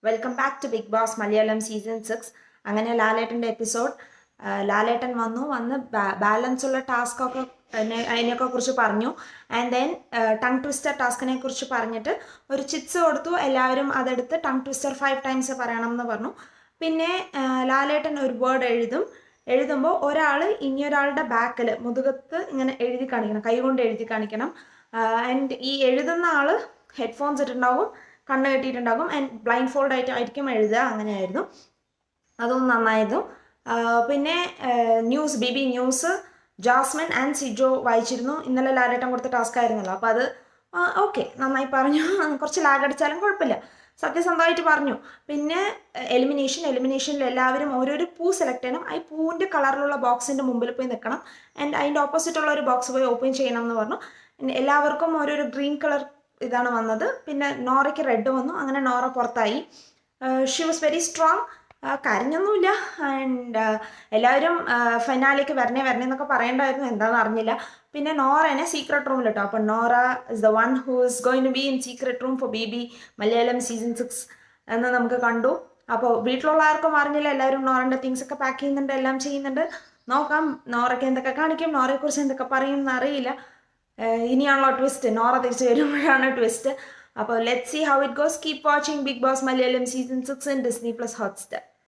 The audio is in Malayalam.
Welcome back to Bigg Boss Malayalam season 6. അങ്ങനെ ലാലേട്ടൻ്റെ എപ്പിസോഡ്. ലാലേട്ടൻ വന്ന് ബാലൻസ് ഉള്ള ടാസ്കൊക്കെ അതിനെയൊക്കെ കുറിച്ച് പറഞ്ഞു. ആൻഡ് ദെൻ ടങ് ട്വിസ്റ്റർ ടാസ്കിനെ കുറിച്ച് പറഞ്ഞിട്ട് ഒരു ചിറ്റ്സ് കൊടുത്തു. എല്ലാവരും അതെടുത്ത് ടങ് ട്വിസ്റ്റർ 5 ടൈംസ് പറയണം എന്ന് പറഞ്ഞു. പിന്നെ ലാലേട്ടൻ ഒരു വേർഡ് എഴുതുമ്പോൾ ഒരാൾ ഇനിയൊരാളുടെ ബാക്കിൽ മുതുകത്ത് ഇങ്ങനെ എഴുതി കാണിക്കണം, കൈകൊണ്ട് എഴുതി കാണിക്കണം. ആൻഡ് ഈ എഴുതുന്ന ആൾ ഹെഡ്ഫോൺസ് ഇട്ടുണ്ടാവും, കണ്ണ് കെട്ടിയിട്ടുണ്ടാകും, ആൻഡ് ബ്ലൈൻഡ് ഫോൾഡ് ആയിട്ടായിരിക്കും എഴുതുക. അങ്ങനെയായിരുന്നു, അതും നന്നായിരുന്നു. പിന്നെ B news Jasmin and Sijo വായിച്ചിരുന്നു. ഇന്നലെ ലാലേട്ടൻ കൊടുത്ത ടാസ്ക് ആയിരുന്നല്ലോ, അപ്പോൾ അത് ഓക്കെ, നന്നായി പറഞ്ഞു. കുറച്ച് ലാഗ് അടിച്ചാലും കുഴപ്പമില്ല, സത്യസന്ധമായിട്ട് പറഞ്ഞു. പിന്നെ എലിമിനേഷനിൽ എല്ലാവരും ഓരോരോ പൂ സെലക്ട് ചെയ്യണം. ആ പൂവിൻ്റെ കളറിലുള്ള ബോക്സിൻ്റെ മുമ്പിൽ പോയി നിൽക്കണം. ആൻഡ് അതിൻ്റെ ഓപ്പോസിറ്റുള്ള ഒരു ബോക്സ് പോയി ഓപ്പൺ ചെയ്യണം എന്ന് പറഞ്ഞു. എല്ലാവർക്കും ഓരോരോ ഗ്രീൻ കളർ ഇതാണ് വന്നത്. പിന്നെ നോറയ്ക്ക് റെഡ് വന്നു. അങ്ങനെ നോറ പുറത്തായി. ഷി വാസ് വെരി സ്ട്രോങ്, കരഞ്ഞൊന്നുമില്ല. ആൻഡ് എല്ലാവരും ഫൈനാലേക്ക് വരണേ എന്നൊക്കെ പറയേണ്ടായിരുന്നു, എന്താണെന്ന് അറിഞ്ഞില്ല. പിന്നെ നോറനെ സീക്രട്ട് റൂമിലിട്ടോ. അപ്പോൾ Nora is the one who is going to be in secret room for BB Malayalam season 6 എന്ന് നമുക്ക് കണ്ടു. അപ്പോൾ വീട്ടിലുള്ള ആർക്കും അറിഞ്ഞില്ല, എല്ലാവരും നോറൻ്റെ തിങ്സ് ഒക്കെ പാക്ക് ചെയ്യുന്നുണ്ട്, എല്ലാം ചെയ്യുന്നുണ്ട്. നോക്കാം നോറയ്ക്ക് എന്തൊക്കെ കാണിക്കും, നോറയെക്കുറിച്ച് എന്തൊക്കെ പറയും എന്നറിയില്ല. ഇനിയാണല്ലോ ട്വിസ്റ്റ്, നോറ തിരിച്ച് വരുമ്പോഴാണ് ട്വിസ്റ്റ്. അപ്പോൾ let's see how it goes. Keep watching Bigg Boss Malayalam season 6 in Disney+ Hotstar.